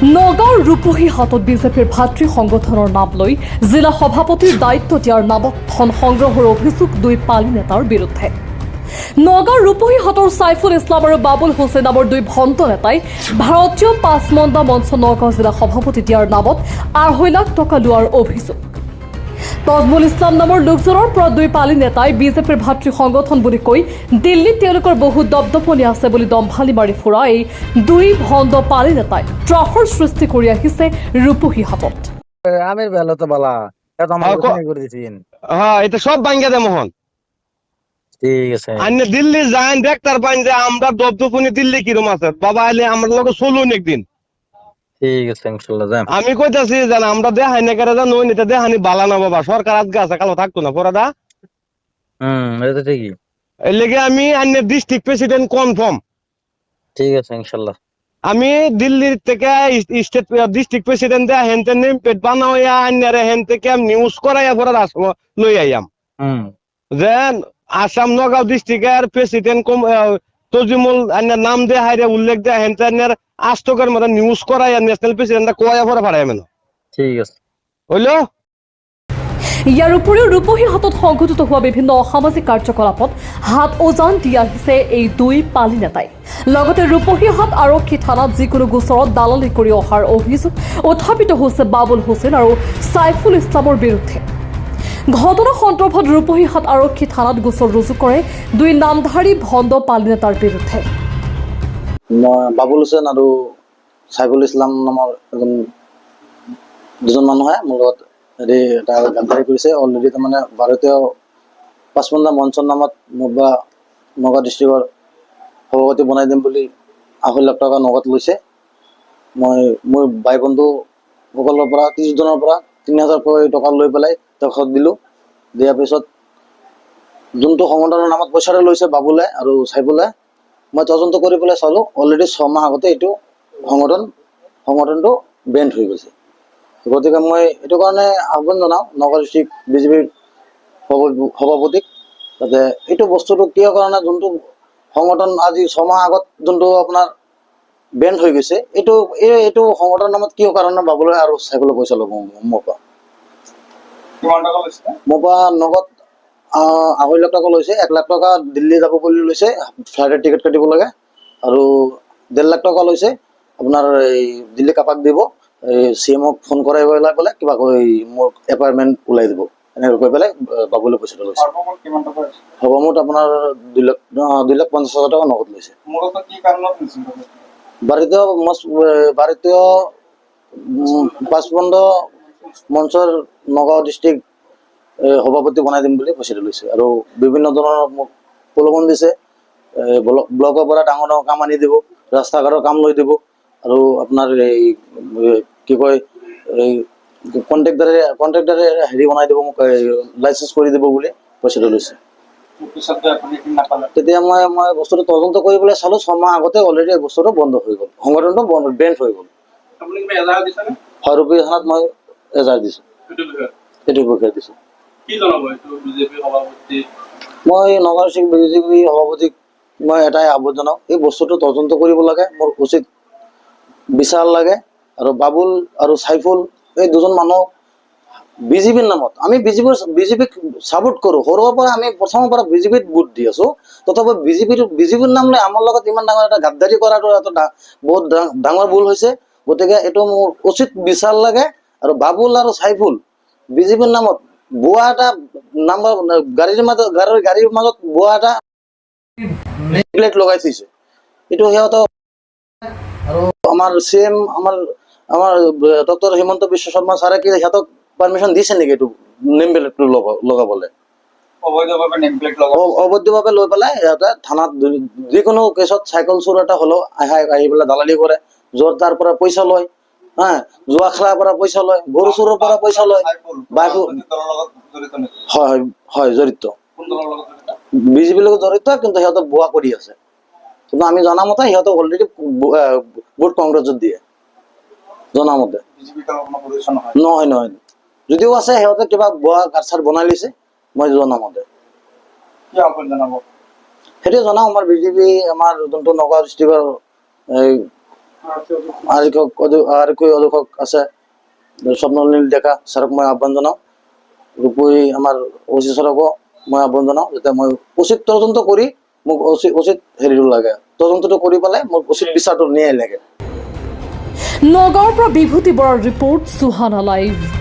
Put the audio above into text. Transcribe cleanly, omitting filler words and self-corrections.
নগাঁৱৰ ৰূপহীহাটত বিজেপিৰ ভাতৃ সংগঠনৰ নাম লৈ জিলা সভাপতিৰ দায়িত্ব দিয়াৰ নামত ধন সংগ্ৰহৰ অভিযোগ দুই পালি নেতাৰ বিৰুদ্ধে। নগাঁৱৰ ৰূপহীহাটৰ সাইফুল ইছলাম আৰু বাবুল হুছেইন নামৰ দুই ভণ্ট নেতাই ভাৰতীয় পাঁচমন্দা মঞ্চ নগাঁও জিলা সভাপতি দিয়াৰ নামত 2.5 লাখ টকা লোৱাৰ অভিযোগ। তজমুল ইছলাম নামৰ লোকজনৰ পৰা দুই পালি নেতাই বিজেপিৰ ভাতৃ সংগঠন বুলি কৈ দিল্লীত তেওঁলোকৰ বহু দপদপনি আছে বুলি দম্ভালি মাৰি ফুৰা এই দুই ভণ্ড পালি নেতাই ত্ৰাসৰ সৃষ্টি কৰি আহিছে ৰূপহীহাটত। আমির বেলা তো বালা এত আমার করে দিয়েছেন। হ্যাঁ এটা সব ভাঙ্গা দে মোহন। ঠিক আছে আন্নে দিল্লি যান ডাক্তার পাইন যে আমরা দপদপনি দিল্লি কিরম আছে বাবা আইলে আমরা লোক চলুন একদিন। ঠিক আছে ইনশাআল্লাহ যাম। আমি কইতাছি জান আমরা দেখাই না করে জান ওই নিতে দেখানি বালা না বাবা সরকার আজকে আছে কালো থাকতো না পরাদা। এটা তো ঠিকই। এর লেগে আমি আন্নে ডিস্ট্রিক্ট প্রেসিডেন্ট কনফার্ম। ঠিক আছে ইনশাআল্লাহ। আমি দিল্লির থেকে স্টেট ডিস্ট্রিক্ট প্রেসিডেন্ট দে হেনতে নেম পেট বানাওয়া আন্নারে হেন থেকে নিউজ করাইয়া পরে লই আইয়াম। যেন আসাম নগাঁও ডিস্ট্রিক্টের প্রেসিডেন্ট তজিমুল আন্নার নাম দে হাইরে উল্লেখ দে হেনতে আন্নার আস্তকের মধ্যে নিউজ করাইয়া ন্যাশনাল প্রেসিডেন্ট কোয়া পরে ফাড়াই মেনো। ঠিক আছে হইলো। ইয়াৰ উপৰিও ৰূপহীহাটত সংঘটিত হোৱা বিভিন্ন অসামাজিক কাৰ্যকলাপত হাত উজান দি আহিছে এই দুই পালি নেতাই। লগতে ৰূপহীহাট আৰক্ষী থানাত যিকোনো গোচৰত দালালি কৰি অহাৰ অভিযোগ উত্থাপিত হৈছে বাবুল হুছেইন আৰু সাইফুল ইছলামৰ বিৰুদ্ধে। ঘটনা সন্দৰ্ভত ৰূপহীহাট আৰক্ষী থানাত গোচৰ ৰুজু কৰে দুই নামধাৰী ভণ্ড পালি নেতাৰ বিৰুদ্ধে। বাবুল হুছেইন আৰু সাইফুল ইছলাম নামৰ দুজন মানুহে মোৰ লগত এটা গাদ্দাৰী কৰিছে। অলৰেডি তাৰমানে ভাৰতীয় পাঁচমন্দা মঞ্চৰ নামত নগাঁও ডিষ্ট্ৰিক্টৰ সভাপতি বনাই দিম বুলি 2.5 লাখ টকা নগদ লৈছে। মই মোৰ ভাই বন্ধুসকলৰ পৰা 30 জনৰ পৰা 3,000 টকা লৈ পেলাই তেওঁক দিলোঁ। দিয়াৰ পিছত যোনটো সংগঠনৰ নামত পইচাটো লৈছে বাবুলে আৰু সাইফুলে মই তদন্ত কৰি পেলাই চালোঁ অলৰেডি 6 মাহ আগতে এইটো সংগঠনটো বেণ্ড হৈ গৈছে। গতিকে মই এইটো কাৰণে আহ্বান জনাওঁ নগাঁও ডিষ্ট্ৰিক্ট বিজেপিৰ সভাপতিক যাতে এইটো বস্তুটো কিয় কাৰণে যোনটো সংগঠন আজি 6 মাহ আগত যোনটো আপোনাৰ বেণ্ড হৈ গৈছে এইটো সংগঠনৰ নামত কিয় কাৰণে বাবুলে আৰু সাইফুলে পইচা ল'ব মোৰ পৰা। মোৰ পৰা নগদ 2.5 লাখ টকা লৈছে। 1 লাখ টকা দিল্লী যাব বুলি লৈছে, ফ্লাইটৰ টিকেট কাটিব লাগে, আৰু 1.5 লাখ টকা লৈছে আপোনাৰ এই দিল্লী কাপাক দিব, CMক ফোন কৰাই পেলাই কিবা কৈ মোৰ এপইণ্টমেণ্ট ওলাই দিব এনেকৈ কৈ পেলাই বাবুলে পইচাটো লৈছে। হ'ব মুঠ আপোনাৰ 2,50,000 টকা নগদ লৈছে। ভাৰতীয় পাঁচমন্দা মঞ্চৰ নগাঁও ডিষ্ট্ৰিক্ট সভাপতি বনাই দিম বুলি পইচাটো লৈছে আৰু বিভিন্ন ধৰণৰ মোক প্ৰলোভন দিছে। ব্লকৰ পৰা ডাঙৰ ডাঙৰ কাম আনি দিব, ৰাস্তা ঘাটৰ কাম লৈ দিব, আৰু আপোনাৰ এই কি কয় এই কণ্ট্ৰেক্টাৰে হেৰি বনাই দিব, মোক লাইচেঞ্চ কৰি দিব বুলি পইচাটো লৈছে। তেতিয়া মই বস্তুটো তদন্ত কৰি পেলাই চালোঁ 6 মাহ আগতে অলৰেডি বস্তুটো বন্ধ হৈ গ'ল, সংগঠনটো বেণ্ড হৈ গ'ল। হয় ৰূপহী থানাত মই এজাহাৰ দিছোঁ, সেইটো বিষয়ে দিছোঁ। মই নগাঁও ডিষ্ট্ৰিক্ট বিজেপি সভাপতিক মই এটাই আহ্বান জনাওঁ এই বস্তুটো তদন্ত কৰিব লাগে, মোৰ উচিত বিচাৰ লাগে। আৰু বাবুল আৰু সাইফুল এই দুজন মানুহ বিজেপিৰ নামত আমি বিজেপিক ছাপোৰ্ট কৰোঁ। সৰুৰ পৰা আমি প্ৰথমৰ পৰা বিজেপিত ভোট দি আছোঁ, তথাপি বিজেপিৰ নাম লৈ আমাৰ লগত ইমান ডাঙৰ এটা গাদ্দাৰী কৰাটো এটা বহুত ডাঙৰ ভুল হৈছে। গতিকে এইটো মোৰ উচিত বিচাৰ লাগে। আৰু বাবুল আৰু সাইফুল বিজেপিৰ নামত ভুৱা এটা নাম্বাৰ গাড়ীৰ মাজত ভুৱা এটা প্লেট লগাই থৈছে। এইটো সিহঁতৰ আৰু আমাৰ CM আমাৰ ডক্টৰ হিমন্ত বিশ্ব শৰ্মা ছাৰে কি সিহঁতক পাৰ্মিশ্যন দিছে নেকি এইটো নেম প্লেটটো লগাবলৈ? অবৈধভাৱে লৈ পেলাই সিহঁতে থানাত যিকোনো কেছত চাইকেল চোৰ এটা হ'লেও আহি পেলাই দালালি কৰে, য'ৰ তাৰ পৰা পইচা লয়, জুৱা খেলাৰ পৰা পইচা লয়, গৰু চোৰৰ পৰা পইচা লয়। হয় জড়িত, বিজেপিৰ লগত জড়িত, কিন্তু সিহঁতে ভুৱা কৰি আছে। কিন্তু আমি জনামতে সিহঁতে অলৰেডি ভোট কংগ্ৰেছত দিয়ে, জনামতে। নহয় যদিও আছে সিহঁতে কিবা ভুৱা কাৰ্ড বনাই লৈছে মই জনামতে। সেইটোৱে জনাওঁ আমাৰ বিজেপি আমাৰ যোনটো নগাঁও ডিষ্ট্ৰিক্টৰ আৰক্ষী অধীক্ষক আছে স্বপ্নলীল ডেকা ছাৰক মই আহ্বান জনাওঁ, ৰূপহী আমাৰ অচি ছাৰকো মই আহ্বান জনাওঁ যাতে মই উচিত তদন্ত কৰি মোক উচিত হেৰিটো লাগে, তদন্তটো কৰি পেলাই মোক উচিত বিচাৰটো নিয়াই লাগে। নগাঁৱৰ পৰা বিভূতি বৰাৰ ৰিপৰ্ট, সুহানা লাইভ।